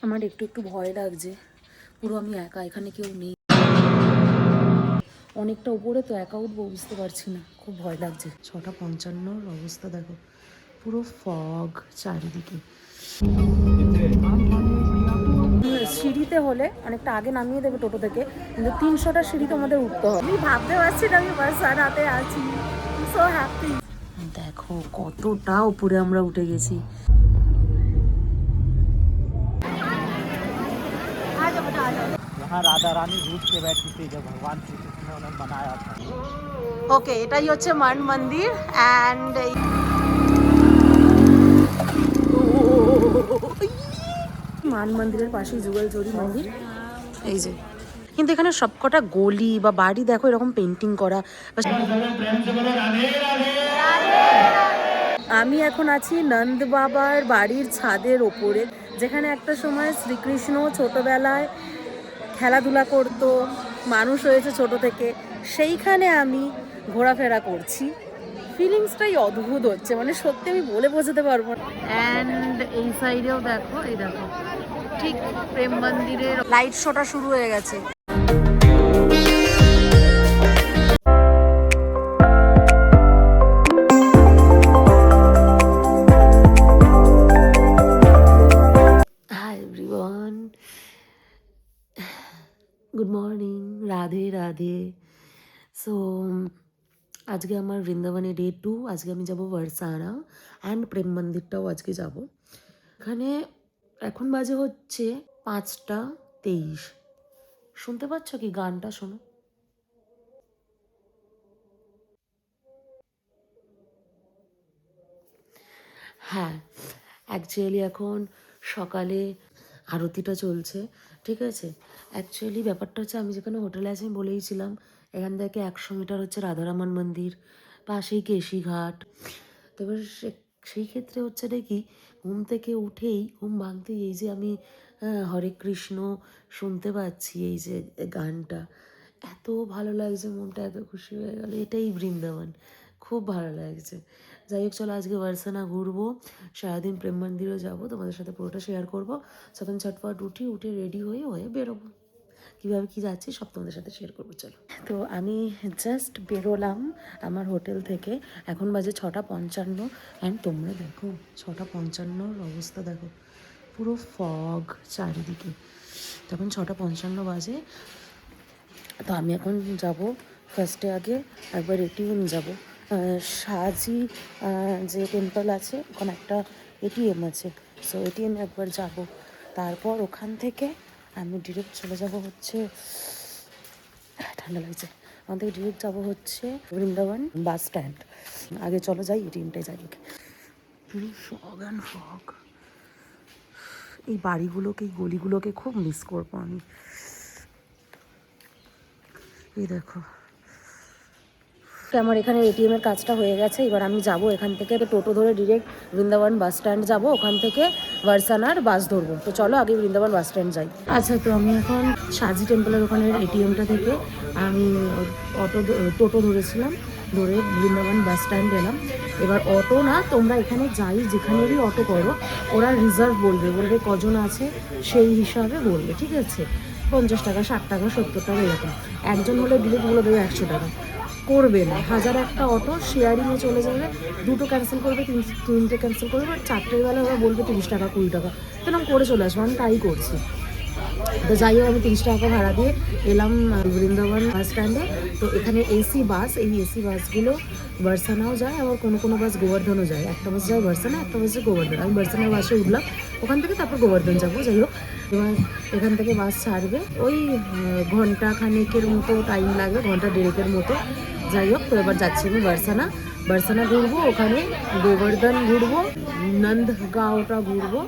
আমার একটু একটু ভয় লাগছে, পুরো আমি একা, এখানে কেউ নেই, অনেকটা উপরে তো, একা উঠবো বুঝতে পারছি না, খুব ভয় লাগছে। 6:55 অবস্থা দেখো, পুরো ফগ চারিদিকে। সিঁড়িতে হলে অনেকটা আগে নামিয়ে দেবে টোটো থেকে, কিন্তু 300টা সিঁড়ি তোমাদের উঠতে হবে। আমি ভাবতে পারছি না আমি বার্সানাতে আছি, সো হ্যাপি। দেখো কতটা উপরে আমরা উঠে গেছি। यहाँ राधा रानी रूठ के बैठी थी जब भगवान श्री कृष्ण ने उन्हें बनाया था। ওকে, এটাই হচ্ছে মান মন্দির। অ্যান্ড মান মন্দিরের পাশেই যুগলজোড়ি মন্দির, এই যে। কিন্তু এখানে সবকটা গলি বা বাড়ি দেখো এরকম পেন্টিং করা। আমি এখন আছি নন্দ বাবার বাড়ির ছাদের ওপরে, যেখানে একটা সময় শ্রীকৃষ্ণ ছোটবেলায় খেলাধুলা করতো, মানুষ হয়েছে ছোট থেকে, সেইখানে আমি ঘোরাফেরা করছি। ফিলিংসটাই অদ্ভুত হচ্ছে, মানে সত্যি আমি বলে বোঝাতে পারবো না। অ্যান্ড এই সাইডেও দেখো, এই দেখো ঠিক প্রেম মন্দিরের লাইট শোটা শুরু হয়ে গেছে। Hi everyone, good morning, Radhe Radhe. So আজকে আমার বৃন্দাবনে ডে 2, আজকে আমি যাব বরসানা অ্যান্ড প্রেম মন্দিরটাও আজকে যাব। এখানে এখন বাজে হচ্ছে 5:23। শুনতে পাচ্ছ কি গানটা? শোনো। হ্যাঁ, অ্যাকচুয়ালি এখন সকালে আরতিটা চলছে, ঠিক আছে। অ্যাকচুয়ালি ব্যাপারটা হচ্ছে, আমি যেখানে হোটেলে আছি আমি বলেইছিলাম, এখান থেকে 100 মিটার হচ্ছে রাধারামান মন্দির, পাশেই কেশিঘাট। তবে সেই ক্ষেত্রে হচ্ছে নাকি ঘুম থেকে উঠেই, ঘুম ভাঙতেই এই যে আমি হরে কৃষ্ণ শুনতে পাচ্ছি, এই যে গানটা, এত ভালো লাগছে, মনটা এত খুশি হয়ে গেল। এটাই বৃন্দাবন, খুব ভালো লাগছে। যাই হোক, চলো আজকে বার্সানা ঘুরবো, সারাদিন প্রেম মন্দিরও যাবো, তোমাদের সাথে পুরোটা শেয়ার করবো। সকাল ছটফট উঠে রেডি হয়ে বেরোবো, কীভাবে কী যাচ্ছি সব তোমাদের সাথে শেয়ার করবো। চলো, তো আমি জাস্ট বেরোলাম আমার হোটেল থেকে, এখন বাজে 6:55। অ্যান্ড তোমরা দেখো 6:55 অবস্থা দেখো, পুরো ফগ চারিদিকে। তখন 6:55 বাজে। তো আমি এখন যাব, ফার্স্টে আগে একবার এটিএম যাব, সাজি যে টেম্পল আছে ওখানে একটা এটিএম আছে, সো এটিএম একবার যাব। তারপর ওখান থেকে আমি ডিরেক্ট চলে যাব হচ্ছে, ঠান্ডা লাগছে, ওখান থেকে ডিরেক্ট যাবো হচ্ছে বৃন্দাবন বাস স্ট্যান্ড। আগে চলো যাই এটিএমটাই যাই। ওকে, পুরো ফগ অ্যান্ড ফগ। এই বাড়িগুলোকে, এই গলিগুলোকে খুব মিস করবো আমি। এই দেখো, আমার এখানে এটিএম এর কাজটা হয়ে গেছে। এবার আমি যাব এখান থেকে টোটো ধরে ডিরেক্ট বৃন্দাবন বাস স্ট্যান্ড যাব, ওখান থেকে বার্সানার বাস ধরবো। তো চলো আগে বৃন্দাবন বাস স্ট্যান্ড যাই। আচ্ছা, তো আমি এখন সাজি টেম্পলের ওখানের এটিএমটা থেকে আমি টোটো ধরেছিলাম, ধরে বৃন্দাবন বাস স্ট্যান্ড এলাম। এবার অটো না, তোমরা এখানে যাই যেখানেরই অটো করো, ওরা রিজার্ভ বলবে কজন আছে সেই হিসাবে বলবে, ঠিক আছে। 50 টাকা, 60 টাকা, 70 টাকা এরকম। একজন হলে ডিরেক্ট বলে দেবে 100 টাকা। করবে না, 1000 একটা অটো শেয়ারিংয়ে চলে যাবে, দুটো ক্যান্সেল করবে, তিনটে ক্যান্সেল করবে, 4টের বেলা ওরা বলবে 30 টাকা 20 টাকা, এরকম করে চলে আসবো। আমি তাই করছি। তো যাই হোক, আমি 30 টাকা ভাড়া দিয়ে এলাম বৃন্দাবন বাস স্ট্যান্ডে। তো এখানে এসি বাস, এই এসি বাসগুলো বার্সানাও যায়, আবার কোনো বাস গোবর্ধনও যায়। একটা বাস যায় বার্সানা, একটা বাস যায় গোবর্ধন। আমি বার্সানার বাসে উঠলাম, ওখান থেকে তারপর গোবর্ধন যাবো। যাই হোক, এবার এখান থেকে বাস ছাড়বে, ওই ঘন্টা খানেকের মতো টাইম লাগবে, ঘন্টা দেড়েকের মতো। যাই হোক, তো এবার যাচ্ছি আমি বার্সানা ঘুরবো, ওখানে গোবর্ধন ঘুরবো, নন্দগাঁওটা ঘুরবো।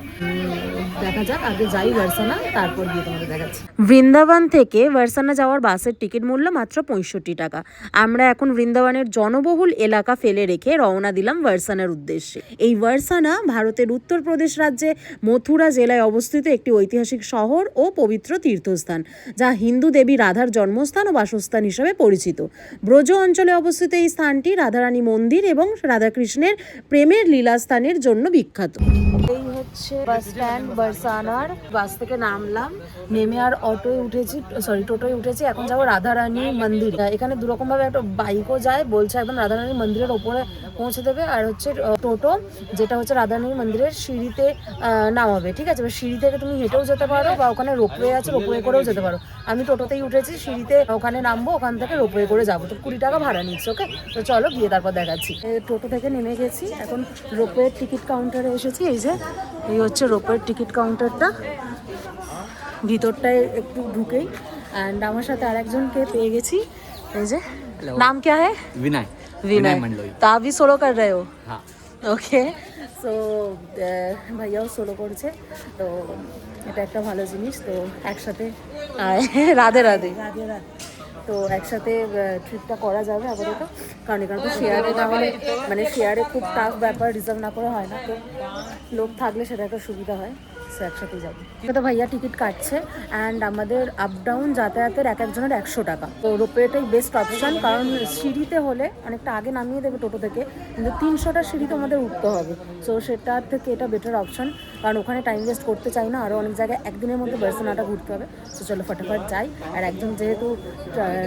দেখা যাক, আগে যাই বার্সানা, তারপর গিয়ে তোমাদের দেখাচ্ছি। বৃন্দাবন থেকে বার্সানা যাওয়ার বাসের টিকিট মূল্য মাত্র 65 টাকা। আমরা এখন বৃন্দাবনের জনবহুল এলাকা ফেলে রেখে রওনা দিলাম বার্সানার উদ্দেশ্যে। এই বার্সানা ভারতের উত্তরপ্রদেশ রাজ্যে মথুরা জেলায় অবস্থিত একটি ঐতিহাসিক শহর ও পবিত্র তীর্থস্থান, যা হিন্দু দেবী রাধার জন্মস্থান ও বাসস্থান হিসেবে পরিচিত। ব্রজ অঞ্চলে অবস্থিত এই স্থানটি রাধারানী মন্দির মন্দির এবং রাধাকৃষ্ণের প্রেমের লীলাস্থানের জন্য বিখ্যাত। এই হচ্ছে বাস স্ট্যান্ড বারসানার। বাস থেকে নামলাম, নেমে আর টোটোয় উঠেছি। এখন যাবো রাধারানী মন্দির। এখানে দুরকম ভাবে একটা বাইকও যায়, বলছে একদম রাধারানী মন্দিরের ওপরে পৌঁছে দেবে, আর হচ্ছে টোটো যেটা হচ্ছে রাধারানী মন্দিরের সিঁড়িতে নামাবে। ঠিক আছে, সিঁড়ি থেকে তুমি হেঁটেও যেতে পারো বা ওখানে রোপওয়ে আছে, রোপওয়ে করেও যেতে পারো। আমি টোটোতেই উঠেছি, সিঁড়িতে ওখানে নামবো, ওখান থেকে রোপওয়ে করে যাবো। তো 20 টাকা ভাড়া নিচ্ছে। ওকে, তো চলো গিয়ে তারপর দেখাচ্ছি। টোটো থেকে নেমে গেছি, এখন রোপওয়ের টিকিট কাউন্টারে এসেছি। এই হচ্ছে রোপওয়ের টিকিট কাউন্টারটা, ভিতরটায় একটু ঢুকেই। অ্যান্ড আমার সাথে আরেকজনকে পেয়ে গেছি। এই যে, নাম क्या है? विनय मंडलोई। तो आप भी सोलो कर रहे हो? हाँ। ओके, सो ভাইয়াও সোলো করছে, তো এটা একটা ভালো জিনিস। তো একসাথে রাধে রাধে রাধে রাধে, তো একসাথে ট্রিপটা করা যাবে আপাতত। কারণ এখানে তো শেয়ারে তাহলে মানে শেয়ারে খুব টাফ ব্যাপার, রিজার্ভ না করে হয় না, তো লোক থাকলে সেটা একটা সুবিধা হয়। সো একসাথেই যাবো। তো ভাইয়া টিকিট কাটছে, অ্যান্ড আমাদের আপ ডাউন যাতায়াতের এক একজনের 100 টাকা। তো রোপওয়েটাই বেস্ট অপশান, কারণ সিঁড়িতে হলে অনেকটা আগে নামিয়ে দেবে টোটো থেকে, কিন্তু 300টা সিঁড়িতে আমাদের উঠতে হবে। সো সেটার থেকে এটা বেটার অপশান, কারণ ওখানে টাইম ওয়েস্ট করতে চাই না। আরও অনেক জায়গায় একদিনের মধ্যে বার্সেলোনাটা ঘুরতে হবে। সো চলো ফটাফট যাই। আর একজন যেহেতু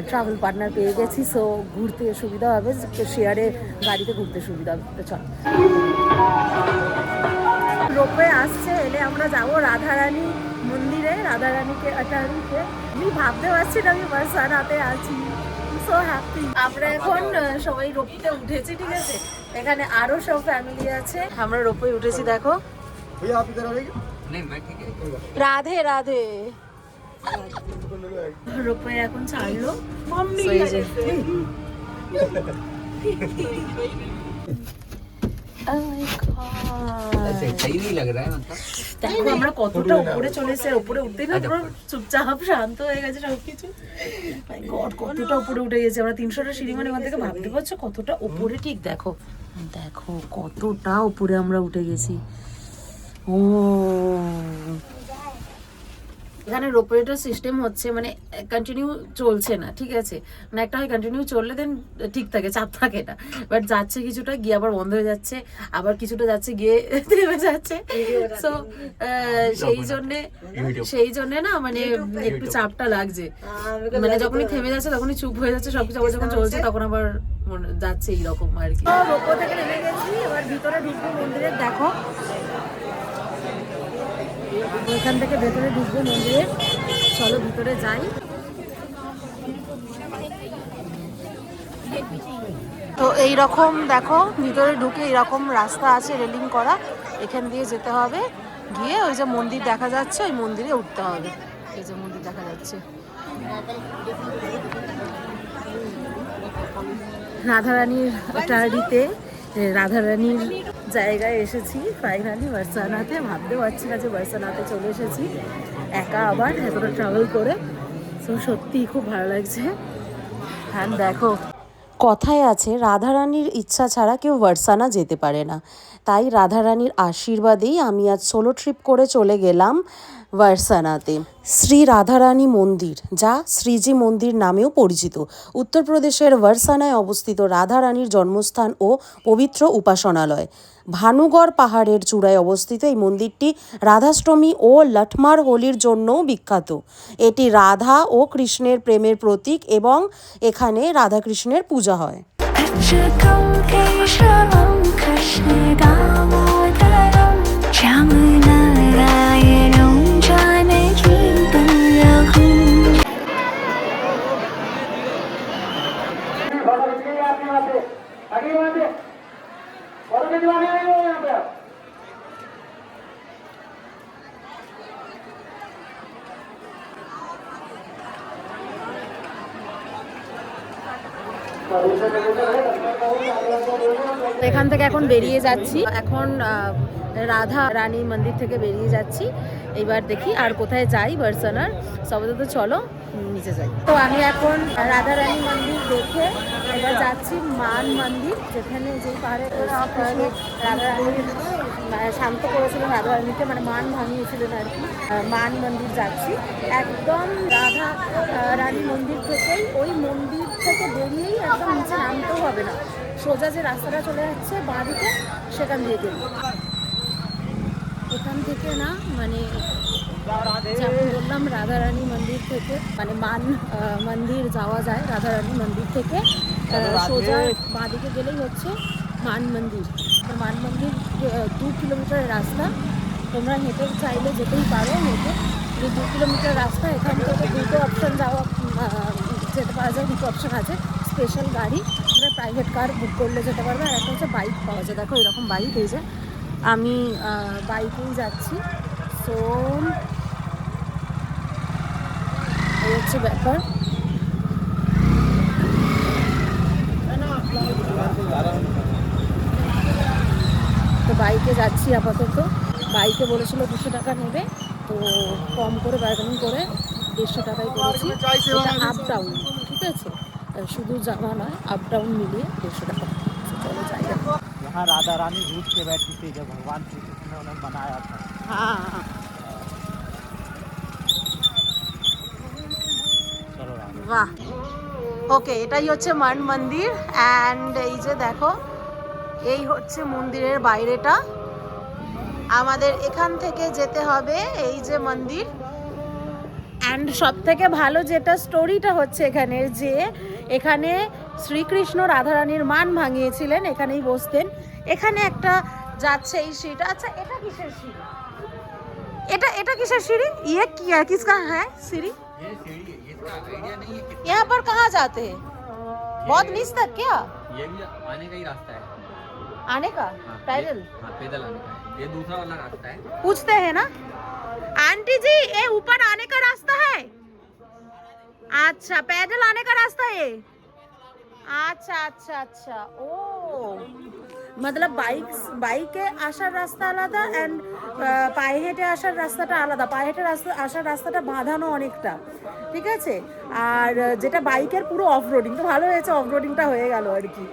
ট্রাভেল পার্টনার পেয়ে গেছি, সো ঘুরতে সুবিধা হবে, শেয়ারে গাড়িতে ঘুরতে সুবিধা হবে। তো চলো, রোপওয়ে আসছে, এলে আমরা যাবো রাধারানী মন্দিরে। রাধারানীকে আমি ভাবতে পারছি না আমি বারসানাতে আছি। So happy. আমরা এখন সবাই রোপওয়েতে উঠেছি, ঠিক আছে। এখানে আরো সব ফ্যামিলি আছে, আমরা রোপওয়ে উঠেছি। দেখো, রাধে রাধে। রোপওয়ে এখন ছাড়লো। দেখো আমরা কতটা উপরে চলে এসেছি, উপরে উঠতে না পুরো চুপচাপ শান্ত হয়ে গেছে সবকিছু। কতটা উপরে উঠে গেছে আমরা, 300টা সিঁড়ি, মানে ওখান থেকে ভাবতে পারছো কতটা উপরে। ঠিক দেখো, দেখো কতটা উপরে আমরা উঠে গেছি। ও এখানে রোপওয়েটার সিস্টেম হচ্ছে, মানে কন্টিনিউ চলছে না, ঠিক আছে। মানে একটা হয় কন্টিনিউ চললে দেন ঠিক থাকে, চাপ থাকে না। বাট যাচ্ছে কিছুটা, গিয়ে আবার বন্ধ হয়ে যাচ্ছে, আবার কিছুটা যাচ্ছে, গিয়ে থেমে যাচ্ছে। সো সেই জন্যে না মানে একটু চাপটা লাগছে। মানে যখনই থেমে যাচ্ছে তখনই চুপ হয়ে যাচ্ছে সবকিছু, আবার যখন চলছে তখন আবার যাচ্ছে এইরকম আর কি। রোপওয়ে থেকে নেমে গেছি, এবার ভিতরে ঢুকবো মন্দিরের। দেখো ওইখান থেকে ভেতরে ঢুকবো মন্দিরে, চলো ভিতরে যাই। তো এইরকম দেখো, ভিতরে ঢুকে এইরকম রাস্তা আছে রেলিং করা, এখান দিয়ে যেতে হবে। গিয়ে ওই যে মন্দির দেখা যাচ্ছে, ওই মন্দিরে উঠতে হবে। এই যে মন্দির দেখা যাচ্ছে, রাধারানীর টারিতে, রাধারানীর জায়গায় এসেছি ফাইনালি বার্সেলোনাতে। ভাবতে পারছি না যে বার্সেলোনাতে চলে এসেছি একা, আবার এতটা ট্রাভেল করে। সো সত্যিই খুব ভালো লাগছে। হ্যাঁ দেখো, কথায় আছে রাধারানীর ইচ্ছা ছাড়া কেউ বার্সেলোনা যেতে পারে না। তাই রাধারানীর আশীর্বাদেই আমি আজ সোলো ট্রিপ করে চলে গেলাম বার্সেলোনাতে। শ্রী রাধারানী মন্দির, যা শ্রীজি মন্দির নামেও পরিচিত, উত্তরপ্রদেশের বার্সেলোনায় অবস্থিত রাধারানীর জন্মস্থান ও পবিত্র উপাসনালয়। ভানুগড় পাহাড়ের চূড়ায় অবস্থিত এই মন্দিরটি রাধাষ্টমী ও লঠমার হোলির জন্যও বিখ্যাত। এটি রাধা ও কৃষ্ণের প্রেমের প্রতীক এবং এখানে রাধাকৃষ্ণের পূজা হয়। এখান থেকে এখন বেরিয়ে যাচ্ছি, এখন রাধা রানী মন্দির থেকে বেরিয়ে যাচ্ছি। এবার দেখি আর কোথায় যাই বার্সেলোনার। সবাই তো চলো নিচে যাই। তো আমি এখন রাধা রানী মন্দির দেখে এবার যাচ্ছি মান মন্দির, যেখানে যে পাহাড়ে রাধা রানী শান্ত করেছিলেন, রাধা রানীকে মানে মান ভাঙিয়েছিলেন আর কি। মান মন্দির যাচ্ছি একদম রাধা রানী মন্দির থেকেই, ওই মন্দির থেকে বেরিয়েই একদম নিচে নামতেও হবে না, সোজা যে রাস্তাটা চলে যাচ্ছে বাঁদিকে সেখান দিয়ে গেলে এখান থেকে না মানে যেমন বললাম রাধারানী মন্দির থেকে মানে মন্দির যাওয়া যায় রাধারানী মন্দির থেকে সোজা বাঁদিকে গেলেই হচ্ছে মান মন্দির। তো মান মন্দির 2 কিলোমিটারের রাস্তা, তোমরা হেঁটে চাইলে যেতেই পারো, হেঁটে 2 কিলোমিটার রাস্তা। এখান থেকে দুটো অপশান যেতে পারা যায়, দুটো অপশান আছে, স্পেশাল গাড়ি, প্রাইভেট কার বুক করলে যেতে পারবে, আর একটা হচ্ছে বাইক পাওয়া যায়। দেখো এরকম বাইক এই যে আমি বাইকেই যাচ্ছি। সো এই হচ্ছে ব্যাপার। তো বাইকে যাচ্ছি আপাতত। বাইকে বলেছিল 200 টাকা নেবে, তো কম করে বার্গেনিং করে 150 টাকায় করেছি। এটা আপ ডাউন, ঠিক আছে, শুধু যাওয়া নয়, আপ ডাউন মিলিয়ে 150 টাকা। চলো যাই। यहाँ राधा रानी रूठ के बैठी थी जब भगवान श्री कृष्ण ने उन्हें बनाया था। हाँ चलो राधा। বাহ, ওকে, এটাই হচ্ছে মান মন্দির। অ্যান্ড এই যে দেখো এই হচ্ছে মন্দিরের বাইরেটা। আমাদের এখান থেকে যেতে হবে এই যে মন্দির। অ্যান্ড সব থেকে ভালো যেটা স্টোরিটা হচ্ছে এখানে, যে এখানে শ্রীকৃষ্ণ রাধারানীর মান ভাঙিয়েছিলেন, এখানেই বসতেন। এখানে একটা যাচ্ছে এই সিঁড়িটা। আচ্ছা এটা কিসের সিঁড়ি? এটা किसर सीढ़ी? ये क्या किसका है सीढ़ी? ये सीढ़ी है, ये इसका आइडिया नहीं है कितना। यहाँ पर कहाँ जाते हैं? बहुत नीच तक क्या ये भी आने का ही रास्ता है। आने का? हाँ, पैदल? हाँ पैदल आने का है। ये दूसरा वाला रास्ता है। पूछते हैं ना आंटी जी, ये ऊपर आने का रास्ता है? अच्छा, पैदल आने का रास्ता है। अच्छा अच्छा अच्छा, ও मतलब বাইকে আসার রাস্তা আলাদা অ্যান্ড পায়ে হেঁটে আসার রাস্তাটা আলাদা। পায়ে হেঁটে আসার রাস্তাটা বাঁধানো অনেকটা, ঠিক আছে। আর যেটা বাইকের পুরো অফ রোডিং, তো ভালো হয়েছে, অফ রোডিংটা হয়ে গেল আর কি।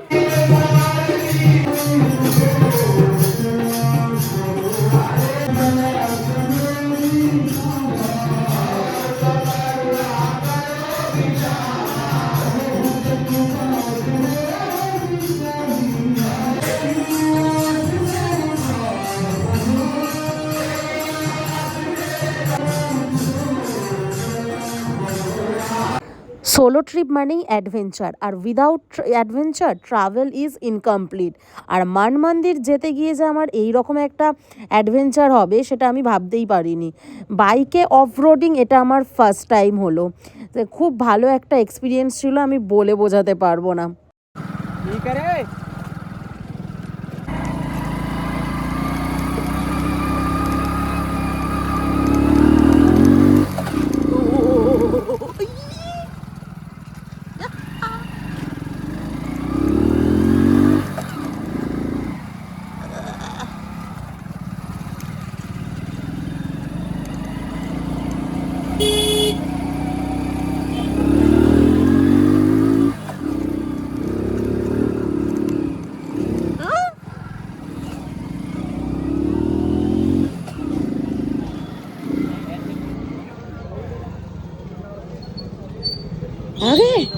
সোলো ট্রিপ মানেই অ্যাডভেঞ্চার, আর without adventure travel is incomplete. আর মান মন্দির যেতে গিয়ে যে আমার এই রকম একটা অ্যাডভেঞ্চার হবে সেটা আমি ভাবতেই পারিনি। বাইকে অফ রোডিং এটা আমার ফার্স্ট টাইম হলো। খুব ভালো একটা এক্সপিরিয়েন্স ছিল, আমি বলে বোঝাতে পারবো না। ठीक है रे।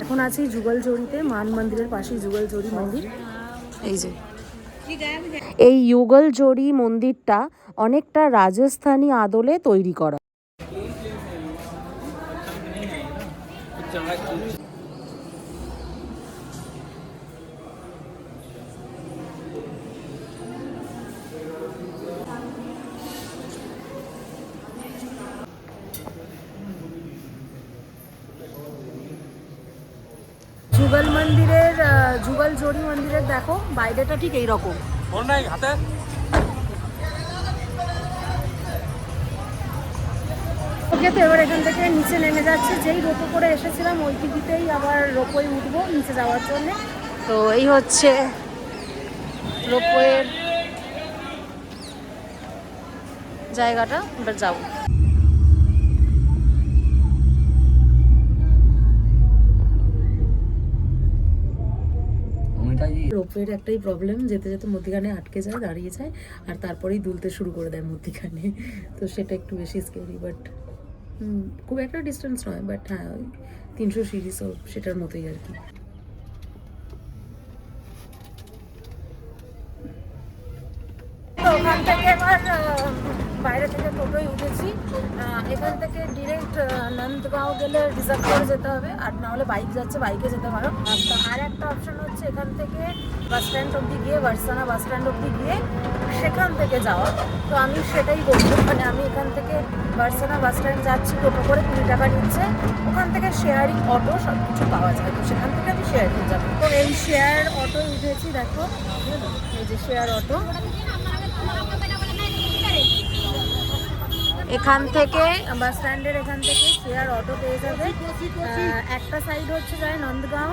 এখন আছি যুগলজড়িতে, মান মন্দিরের পাশেই যুগলজড়ি মন্দির। এই যে এই যুগলজড়ি মন্দিরটা অনেকটা রাজস্থানী আদলে তৈরি করা। যুগলজড়ি মন্দিরের দেখো বাইরেটা ঠিক এইরকম। ওকে, তো এবার এখান থেকে নিচে নেমে যাচ্ছে। যেই রোপো করে এসেছিলাম ওই টিকিটেই আবার রোপোয় উঠবো নিচে যাওয়ার জন্য। তো এই হচ্ছে রোপোয়ের জায়গাটা, এবার যাবো। রোপওয়ের একটাই প্রবলেম, যেতে যেতে মধ্যিখানে আটকে যায়, দাঁড়িয়ে যায়, আর তারপরেই দুলতে শুরু করে দেয় মধ্যিখানে। তো সেটা একটু বেশি স্কেরি, বাট খুব একটা ডিস্টেন্স নয়, বাট হ্যাঁ ওই 300 সিঁড়ি, সো সেটার মতোই আর কি। বাইরে থেকে টোটোয় উঠেছি। এখান থেকে ডিরেক্ট নন্দগাঁও গেলে রিজার্ভ করে যেতে হবে, আর না হলে বাইক যাচ্ছে, বাইকে যেতে পারো। আর একটা অপশন হচ্ছে এখান থেকে বাস স্ট্যান্ড অবধি গিয়ে, বার্সানা বাস স্ট্যান্ড অবধি গিয়ে সেখান থেকে যাওয়া। তো আমি সেটাই বলবো, মানে আমি এখান থেকে বার্সানা বাস স্ট্যান্ড যাচ্ছি, টোটো করে 20 টাকা নিচ্ছে, ওখান থেকে শেয়ারিং অটো সব কিছু পাওয়া যায়, তো সেখান থেকে আমি শেয়ারিং যাবো। তো এই শেয়ার অটো উঠেছি, দেখো এই যে শেয়ার অটো। এখান থেকে বাস স্ট্যান্ডের এখান থেকে শেয়ার অটো পেয়ে যাবে। একটা সাইড হচ্ছে যায় নন্দগাঁও,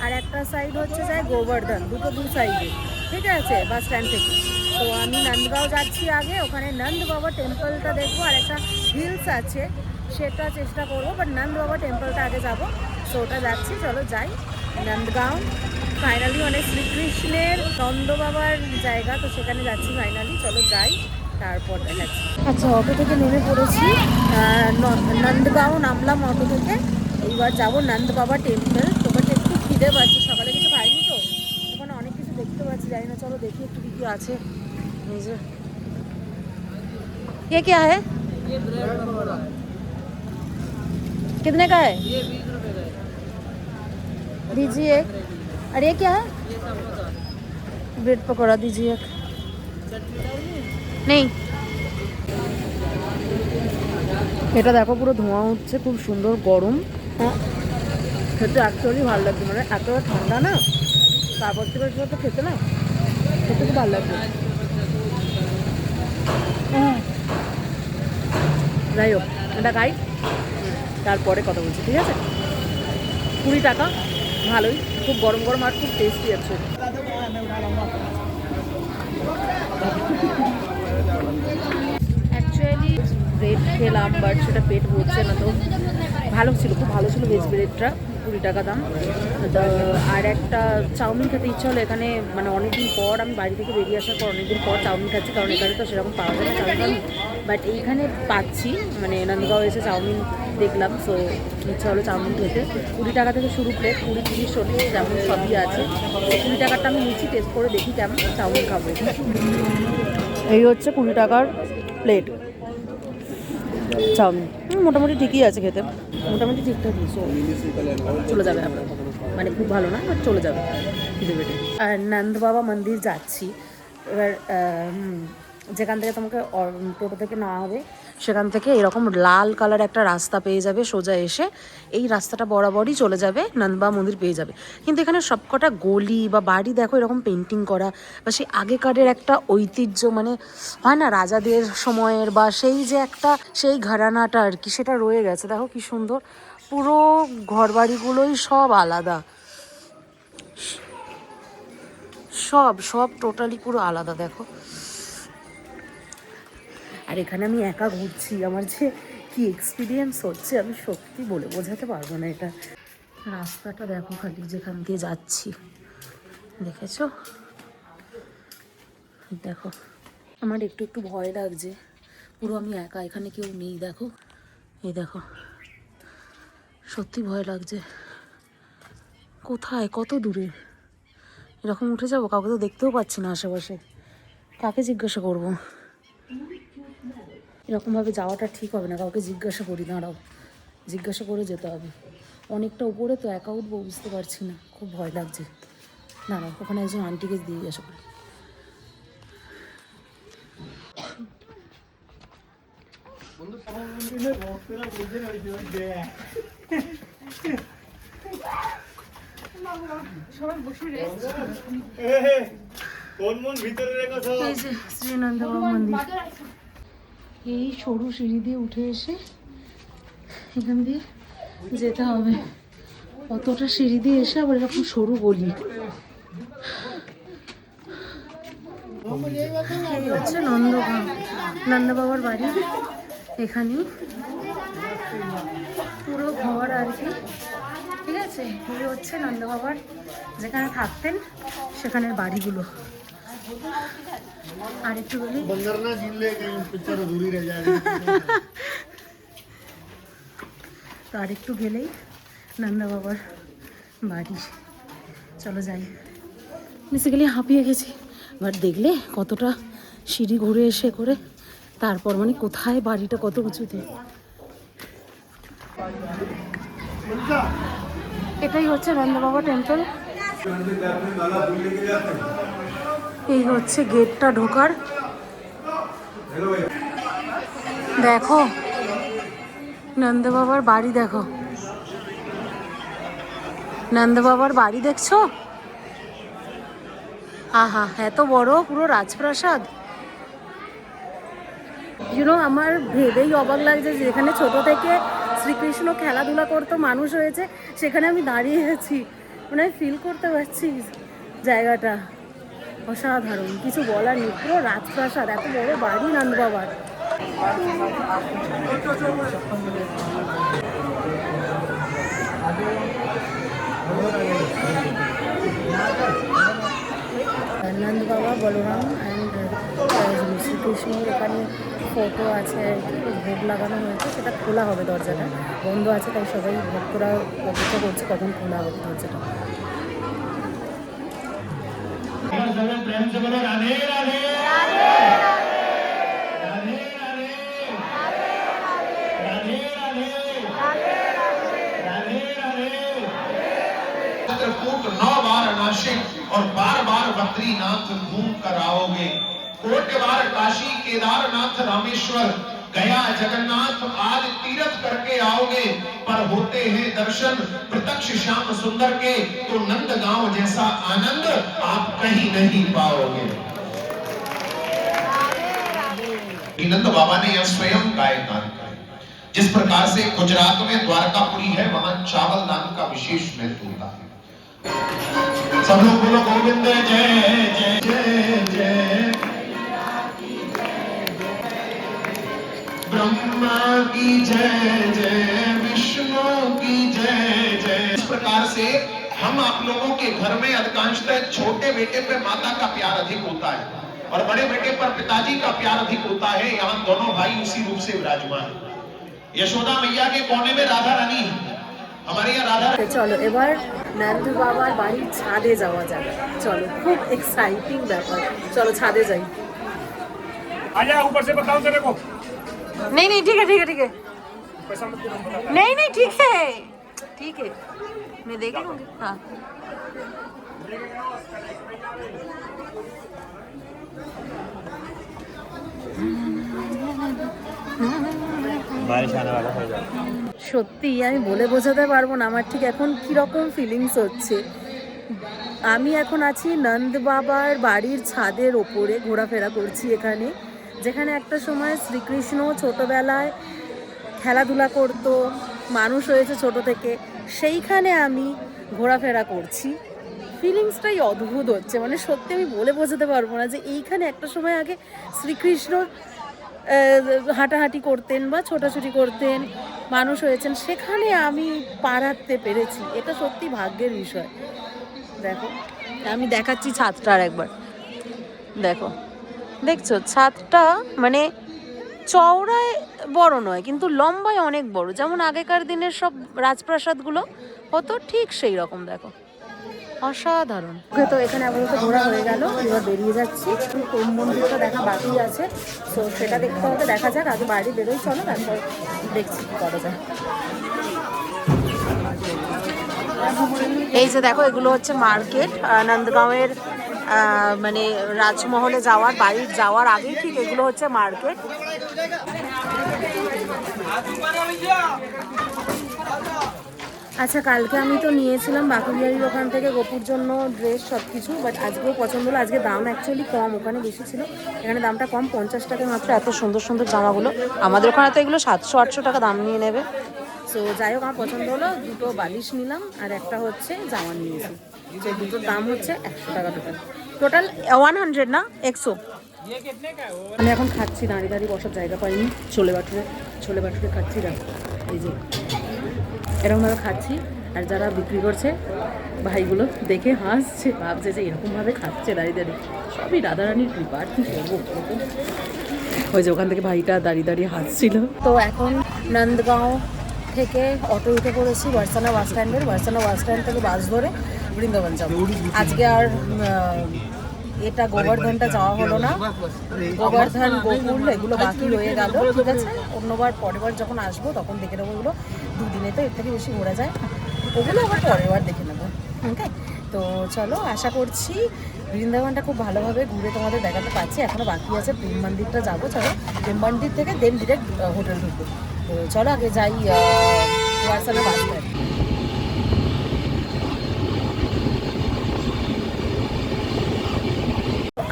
আর একটা সাইড হচ্ছে যায় গোবর্ধন, দু সাইডে, ঠিক আছে, বাস স্ট্যান্ড থেকে। তো আমি নন্দগাঁও যাচ্ছি আগে, ওখানে নন্দ বাবা টেম্পলটা দেখবো, আর একটা হিলস আছে সেটা চেষ্টা করবো, বাট নন্দ বাবা টেম্পলটা আগে যাবো। তো ওটা যাচ্ছি, চলো যাই নন্দগাঁও। ফাইনালি মানে শ্রীকৃষ্ণের নন্দ বাবার জায়গা, তো সেখানে যাচ্ছি ফাইনালি, চলো যাই, তারপর দেখাচ্ছি। আচ্ছা, অটো থেকে নেমে পড়েছি, নন্দগাঁও নামলাম অটো থেকে। এইবার যাবো নন্দ বাবা টেম্পল। তোমার একটু খিদে পাচ্ছি, সকালে কিছু খাইনি তো, ওখানে অনেক কিছু দেখতে পাচ্ছি, জানি না, চলো দেখি একটু কি আছে। এই যে ये क्या है, कितने का है? ये 20 रुपए का है। दीजिए एक। और ये क्या है? ब्रेड पकौड़ा दीजिए एक। नहीं, এটা দেখো পুরো ধোঁয়া উঠছে, খুব সুন্দর গরম। খেতে অ্যাকচুয়ালি ভালো লাগছে, মানে এত ঠান্ডা না, তারপর থেকে তো খেতে না, খেতে খুব ভালো লাগছে। যাই হোক, এটা খাই, তারপরে কথা বলছি, ঠিক আছে? 20 টাকা, ভালোই, খুব গরম গরম আর খুব টেস্টি আছে। অ্যাকচুয়ালি ব্রেড খেলাম, বাট সেটা পেট ভরছে না, তো ভালো ছিল, খুব ভালো ছিল ভেজ ব্রেডটা, 20 টাকা দাম। আর একটা চাউমিন খেতে ইচ্ছা হলো এখানে, মানে অনেকদিন পর, আমি বাড়ি থেকে বেরিয়ে আসার পর অনেকদিন পর চাউমিন খাচ্ছি, কারণ এখানে তো সেরকম পাওয়া যায় না চাউমিন, বাট এইখানে পাচ্ছি, মানে নন্দগাঁও এসে চাউমিন দেখলাম, সো ইচ্ছা হলো চাউমিন খেতে। 20 টাকা থেকে শুরু প্লেট, 20, 30, 40 যেমন সবই আছে। 20 টাকাটা আমি নিচ্ছি, টেস্ট করে দেখি কেমন, চাউমিন খাবো। এই হচ্ছে 20 টাকার প্লেট চাউমিন, মোটামুটি ঠিকই আছে খেতে, মোটামুটি ঠিকঠাক, চলে যাবে আপনার, মানে খুব ভালো না, বাট চলে যাবে খিদে পেটে। আর নন্দ বাবা মন্দির যাচ্ছি এবার, যেখান থেকে তোমাকে টোটো থেকে নেওয়া হবে, সেখান থেকে এরকম লাল কালার একটা রাস্তা পেয়ে যাবে, সোজা এসে এই রাস্তাটা বরাবরই চলে যাবে, নন্দবাবা মন্দির পেয়ে যাবে। কিন্তু এখানে সবকটা গলি বা বাড়ি দেখো এরকম পেন্টিং করা, বা সেই আগেকারের একটা ঐতিহ্য, মানে হয় না রাজাদের সময়ের, বা সেই যে একটা সেই ঘরানাটা আর কি, সেটা রয়ে গেছে। দেখো কি সুন্দর, পুরো ঘরবাড়িগুলোই সব আলাদা, সব টোটালি পুরো আলাদা, দেখো। আর এখানে আমি একা ঘুরছি, আমার যে কি এক্সপিরিয়েন্স হচ্ছে আমি সত্যি বলে বোঝাতে পারবো না। এটা রাস্তাটা দেখো খালি, যেখান দিয়ে যাচ্ছি, দেখেছো? দেখো, আমার একটু একটু ভয় লাগছে, পুরো আমি একা, এখানে কেউ নেই, দেখো, এই দেখো, সত্যি ভয় লাগছে। কোথায়, কত দূরে এরকম উঠে যাবো? কাউকে তো দেখতেও পাচ্ছি না আশেপাশে, কাকে জিজ্ঞাসা করবো? এরকমভাবে যাওয়াটা ঠিক হবে না, কাউকে জিজ্ঞাসা করি, দাঁড়াও, জিজ্ঞাসা করে যেতে হবে। অনেকটা উপরে তো, একা উঠবো বুঝতে পারছি না, খুব ভয় লাগছে। দাঁড়াও, ওখানে একজন আন্টিকে দিয়ে জিজ্ঞাসা করি। এই যে শ্রীনন্দ বাবা মন্দির, এই সরু সিঁড়ি দিয়ে উঠে এসে এখান দিয়ে যেতে হবে, অতটা সিঁড়ি দিয়ে এসে আবার এরকম সরু গলি। এই হচ্ছে নন্দ বাবার বাড়ি, এখানেই পুরো ঘর আর কি, ঠিক আছে? এই হচ্ছে নন্দ বাবার যেখানে থাকতেন সেখানের বাড়িগুলো। আর একটু বলি, তো আর একটু গেলেই নন্দা বাবার বাড়ি, চলো যাই। বেসিক্যালি হাঁপিয়ে গেছি, এবার দেখলে কতটা সিঁড়ি ঘুরে এসে করে তারপর মানে কোথায় বাড়িটা কত উঁচুতে। এটাই হচ্ছে নন্দ বাবা টেম্পল। এই হচ্ছে গেটটা ঢোকার। দেখো নন্দ বাবার বাড়ি, দেখো নন্দ বাবার বাড়ি দেখছো, আহা এত বড় পুরো রাজপ্রাসাদ। আমার ভেবেই অবাক লাগছে, যেখানে ছোট থেকে শ্রীকৃষ্ণ খেলাধুলা করতো, মানুষ হয়েছে, সেখানে আমি দাঁড়িয়ে আছি, মানে ফিল করতে পারছি জায়গাটা। অসাধারণ, কিছু বলার নেই, পুরো রাজপ্রাসাদ, এত বড় বাড়ি নন্দ বাবার। নন্দ বাবা, বলরাম অ্যান্ড শ্রীকৃষ্ণের এখানে ফটো আছে আর কি, ভোগ লাগানো হয়েছে, সেটা খোলা হবে, দরজাটা বন্ধ আছে, তাই সবাই ভক্তরা অপেক্ষা করছে কখন খোলা হবে দরজাটা। चित्रकूट 9 बार नासिक और बार बार बद्रीनाथ घूम कर आओगे। कोट बार काशी, केदारनाथ, रामेश्वर, गया, जगन्नाथ आदि तीर्थ करके आओगे, पर होते हैं दर्शन प्रत्यक्ष श्याम सुंदर के, तो नंदगांव जैसा आनंद आप कहीं नहीं पाओगे। नंद बाबा ने यह स्वयं गाय दान किया। जिस प्रकार से गुजरात में द्वारकापुरी है, वहां चावल दान का विशेष महत्व होता है। सब लोग बोलो गोविंद जय जय जय जय, ब्रह्मा की जय जय, विष्णु की जय जय। इस प्रकार से हम आप लोगों के घर में अधिकांशतः छोटे बेटे पे माता का प्यार अधिक होता है और बड़े बेटे पर पिताजी का प्यार अधिक होता है। यहाँ दोनों भाई उसी रूप से विराजमान है। यशोदा मैया के कोने में राधा रानी है, हमारे यहाँ राधा। চলো এবার নন্দ বাবার বাড়ির ছাদে যাওয়া যাবে। চলো, খুব এক্সাইটিং ব্যাপার, চলো ছাদে যাই। आजा ऊपर से बताओ तेरे को। नहीं नहीं ठीक है ठीक है ठीक है, नहीं नहीं ठीक है ठीक है, मैं देख लूंगी। हाँ बारिश आने वाला हो जाए। সত্যি আমি বলে বোঝাতে পারবো না আমার ঠিক এখন কীরকম ফিলিংস হচ্ছে। আমি এখন আছি নন্দ বাবার বাড়ির ছাদের ওপরে, ঘোরাফেরা করছি এখানে, যেখানে একটা সময় শ্রীকৃষ্ণ ছোটোবেলায় খেলাধুলা করতো, মানুষ হয়েছে ছোট থেকে, সেইখানে আমি ঘোরাফেরা করছি। ফিলিংসটাই অদ্ভুত হচ্ছে, মানে সত্যি আমি বলে বোঝাতে পারবো না যে এইখানে একটা সময় আগে শ্রীকৃষ্ণ হাঁটাহাঁটি করতেন বা ছোটাছুটি করতেন, মানুষ হয়েছেন, সেখানে আমি পা রাখতে পেরেছি, এটা সত্যি ভাগ্যের বিষয়। দেখো আমি দেখাচ্ছি ছাদটা আর একবার, দেখো দেখছো ছাদটা, মানে চওড়ায় বড় নয় কিন্তু লম্বায় অনেক বড়, যেমন আগেকার দিনের সব রাজপ্রাসাদগুলো হতো, ঠিক সেই রকম। দেখো অসাধারণ। ওকে, তো এখানে আপাতত ঘোরা হয়ে গেল, এবার বেরিয়ে যাচ্ছি। কোন মন্দিরটা দেখা বাকি আছে, তো সেটা দেখতে হবে, দেখা যাক, আগে বাইরে বেরোই, চলো তারপর দেখছি কী করা যায়। এই যে দেখো, এগুলো হচ্ছে মার্কেট, নন্দগাঁওয়ের মানে রাজমহলে যাওয়ার, বাড়ির যাওয়ার আগে ঠিক এগুলো হচ্ছে মার্কেট। আচ্ছা, কালকে আমি তো নিয়েছিলাম বাকুবিহারির ওখান থেকে গোপুর জন্য ড্রেস সব কিছু, বাট আজকেও পছন্দ হলো। আজকে দাম অ্যাকচুয়ালি কম, ওখানে বেশি ছিল, এখানে দামটা কম, 50 টাকায় মাত্র এত সুন্দর সুন্দর জামাগুলো। আমাদের ওখানে তো এগুলো 700-800 টাকা দাম নিয়ে নেবে। সো যাই হোক, আমার পছন্দ হলো, দুটো বালিশ নিলাম আর একটা হচ্ছে জামা নিয়েছি, যে দুটোর দাম হচ্ছে 100 টাকা টোটাল 100 না 100। আমি এখন খাচ্ছি, দাঁড়িয়ে দাঁড়িয়ে বসার জায়গা পাইনি, ছোলে বাটুরে খাচ্ছি, এই যে এরকমভাবে খাচ্ছি। আর যারা বিক্রি করছে ভাইগুলো দেখে হাসছে, ভাবছে যে এরকমভাবে খাচ্ছে দাঁড়িয়ে দাঁড়িয়ে, সবই রাধারানীর কৃপা, আর কি করবো। ওই যে ওখান থেকে ভাইটা দাঁড়িয়ে দাঁড়িয়ে হাসছিল। তো এখন নন্দগাঁও থেকে অটো উঠে পড়েছি বারসানা বাস স্ট্যান্ড থেকে বাস ধরে বৃন্দাবন যাবো। আজকে আর এটা গোবর্ধনটা যাওয়া হলো না, গোবর্ধন গোকুল এগুলো বাকি রয়ে গেল। ঠিক আছে, অন্যবার পরের বার যখন আসবো তখন দেখে নেবো। ওগুলো দুদিনে তো এর থেকে বেশি ঘোরা যায়, ওগুলো আবার পরের বার দেখে নেবো। ওকে, তো চলো, আশা করছি বৃন্দাবনটা খুব ভালোভাবে ঘুরে তোমাদের দেখাতে পারছি। এখনও বাকি আছে প্রেম মন্দিরটা যাবো। চলো, প্রেম মন্দির থেকে দেন ডিরেক্ট হোটেল ঢুকবো। তো চলো আগে যাই ওয়ারসানা বাস স্ট্যান্ড।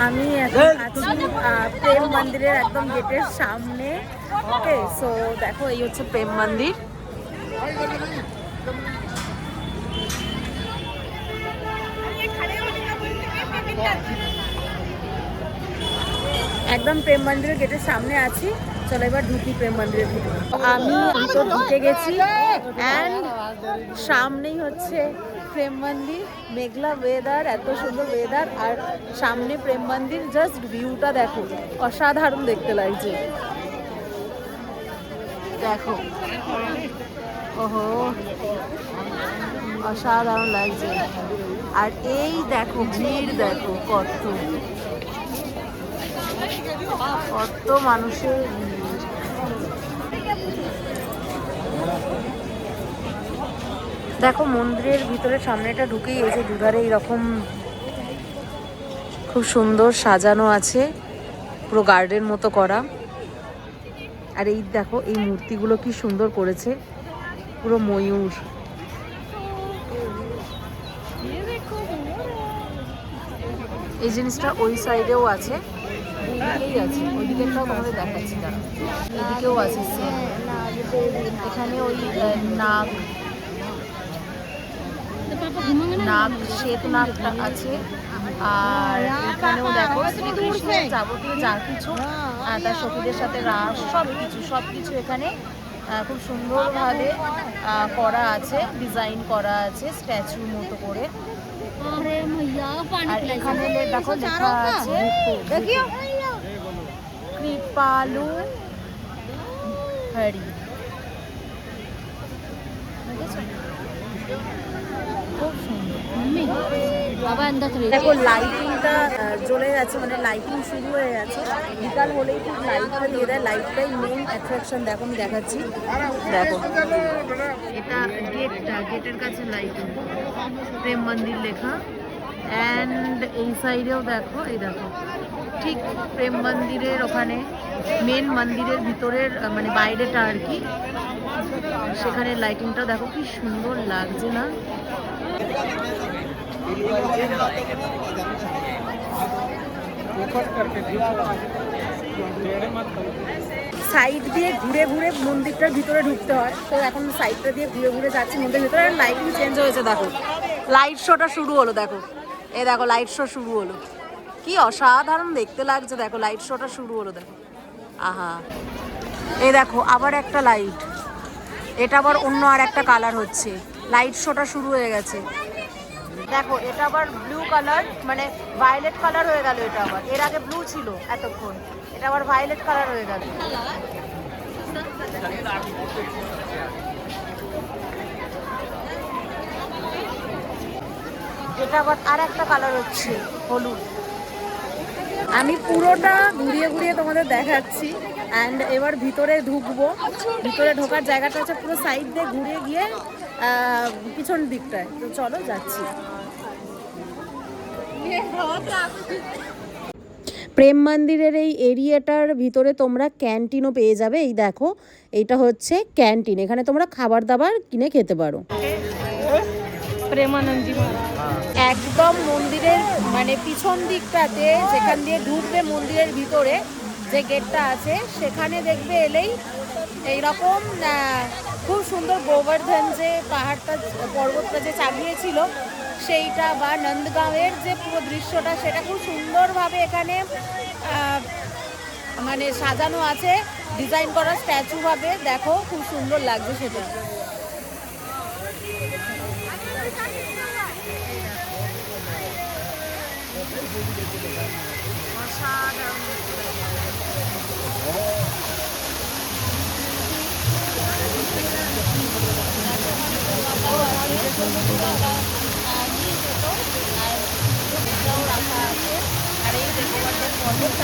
আমি এখন আছি প্রেম মন্দিরের একদম গেটের সামনে। ওকে, সো দেখো এই হচ্ছে প্রেম মন্দির। একদম প্রেম মন্দিরের গেটের সামনে আছি। চলো এবার ঢুকি প্রেম মন্দিরের ভিতরে। আমি ভিতর ঢুকে গেছি অ্যান্ড সামনেই হচ্ছে প্রেম মন্দির। মেঘলা ওয়েদার, এত সুন্দর ওয়েদার, আর সামনে প্রেম মন্দির। জাস্ট ভিউটা দেখো, অসাধারণ দেখতে লাগছে। দেখো, ওহো, অসাধারণ লাগছে। আর এই দেখো ভিড়, দেখো কত কত মানুষের ভিড়। দেখো মন্দিরের ভিতরে সামনেটা ঢুকেই এই যে দুধারে এইরকম খুব সুন্দর সাজানো আছে, পুরো গার্ডেন মতো করা। আর এই দেখো এই মূর্তিগুলো কি সুন্দর করেছে, পুরো ময়ূর। এই জিনিসটা ওই সাইডেও আছে, ওইদিকেই আছে, ওইদিকেরটাও তোমাদের দেখাচ্ছি না, এদিকেও আছে সেম। এখানে ওই নাগ শ্বেত নাগটা আছে। আর এখানেও দেখো শ্রীকৃষ্ণের যাবতীয় যা কিছু, তার সখীদের সাথে রাস, সব কিছু এখানে খুব সুন্দরভাবে করা আছে, ডিজাইন করা আছে স্ট্যাচুর মতো করে। আর এখানে দেখো লেখা আছে কৃপালু হরি। খুব সুন্দর। দেখো লাইটিংটা জ্বলে যাচ্ছে, মানে লাইটিং শুরু হয়ে গেছে। বিকাল হলেই খুব লাইটটা দিয়ে দেয়, লাইটটাই মেন অ্যাট্রাকশন। দেখো আমি দেখাচ্ছি, দেখো এটা গেটটা, গেটের কাছে লাইটিং, প্রেম মন্দির লেখা। অ্যান্ড এই সাইডেও দেখো, এই দেখো ঠিক প্রেম মন্দিরের ওখানে মেন মন্দিরের ভিতরের মানে বাইরেটা আর কি, সেখানে লাইটিংটা দেখো কি সুন্দর লাগছে না। সাইড দিয়ে ঘুরে ঘুরে মন্দিরটার ভিতরে ঢুকতে হয়, তো এখন সাইডটা দিয়ে ঘুরে ঘুরে যাচ্ছি মন্দিরের ভিতরে। আর লাইটিং চেঞ্জ হয়েছে, দেখো লাইট শোটা শুরু হলো। দেখো এই দেখো লাইট শো শুরু হলো, কি অসাধারণ দেখতে লাগছে। দেখো লাইট শোটা শুরু হলো, দেখো আহা। এই দেখো আবার একটা লাইট, এটা আবার অন্য আর একটা কালার হচ্ছে। লাইট শোটা শুরু হয়ে গেছে। দেখো এটা আবার ব্লু কালার, মানে ভায়োলেট কালার হয়ে গেল। এটা আবার, এর আগে ব্লু ছিল এতক্ষণ, এটা আবার ভায়োলেট কালার হয়ে গেল। এটা আবার আর একটা কালার হচ্ছে হলুদ। আমি পুরোটা ঘুরিয়ে ঘুরিয়ে তোমাদের দেখাচ্ছি। অ্যান্ড এবার ভিতরে ঢুকবো। ভিতরে ঢোকার জায়গাটা হচ্ছে পুরো সাইড দিয়ে ঘুরে গিয়ে পিছন দিকটায়। তো চলো যাচ্ছি। প্রেম মন্দিরের এই এরিয়াটার ভিতরে তোমরা ক্যান্টিনও পেয়ে যাবে। এই দেখো এইটা হচ্ছে ক্যান্টিন, এখানে তোমরা খাবার দাবার কিনে খেতে পারো। প্রেমানন্দী একদম মন্দিরের মানে পিছন দিকটাতে, যেখান দিয়ে ঢুকবে মন্দিরের ভিতরে যে গেটটা আছে, সেখানে দেখবে এলেই এইরকম খুব সুন্দর গোবর্ধন যে পাহাড়টা, পর্বতটা যে চাগিয়েছিল সেইটা, বা নন্দগাঁওয়ের যে পুরো দৃশ্যটা, সেটা খুব সুন্দরভাবে এখানে মানে সাজানো আছে, ডিজাইন করা স্ট্যাচু ভাবে। দেখো খুব সুন্দর লাগছে সেটা। আর আর এই যে গোবর্ধন পর্বত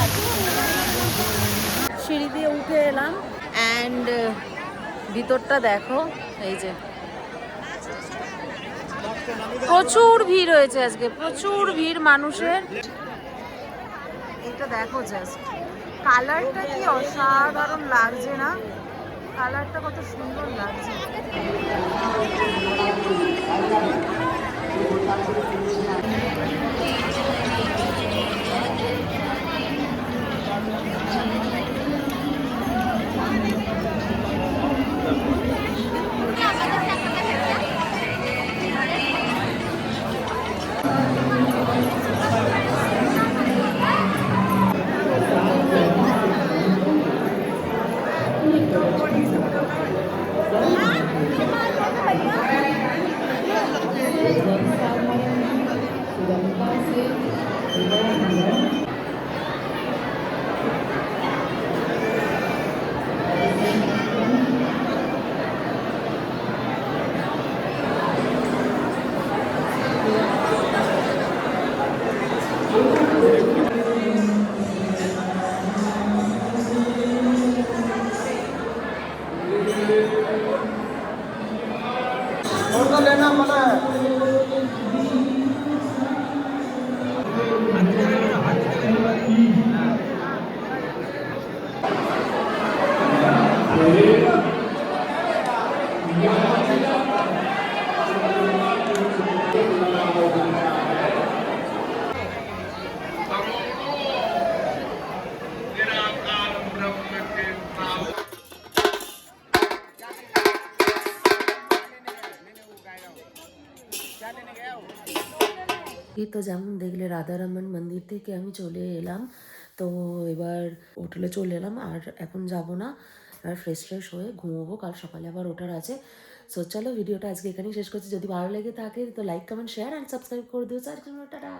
সিঁড়ি দিয়ে উঠে এলাম অ্যান্ড ভিতরটা দেখো, এই যে প্রচুর ভিড় হয়েছে আজকে, প্রচুর ভিড় মানুষের। এটা দেখো জাস্ট কালারটা কি অসাধারণ লাগছে না, কালারটা কত সুন্দর লাগছে। এই তো যেমন দেখলে রাধারমন মন্দির থেকে আমি চলে এলাম, তো এবার হোটেলে চলে এলাম। আর এখন যাব না, আর ফ্রেশ হয়ে ঘুমোবো, কাল সকালে আবার ওঠার আছে। সো চলো ভিডিওটা আজকে এখানেই শেষ করছি। যদি ভালো লেগে থাকে তো like comment share and subscribe করে দিও। টাটা।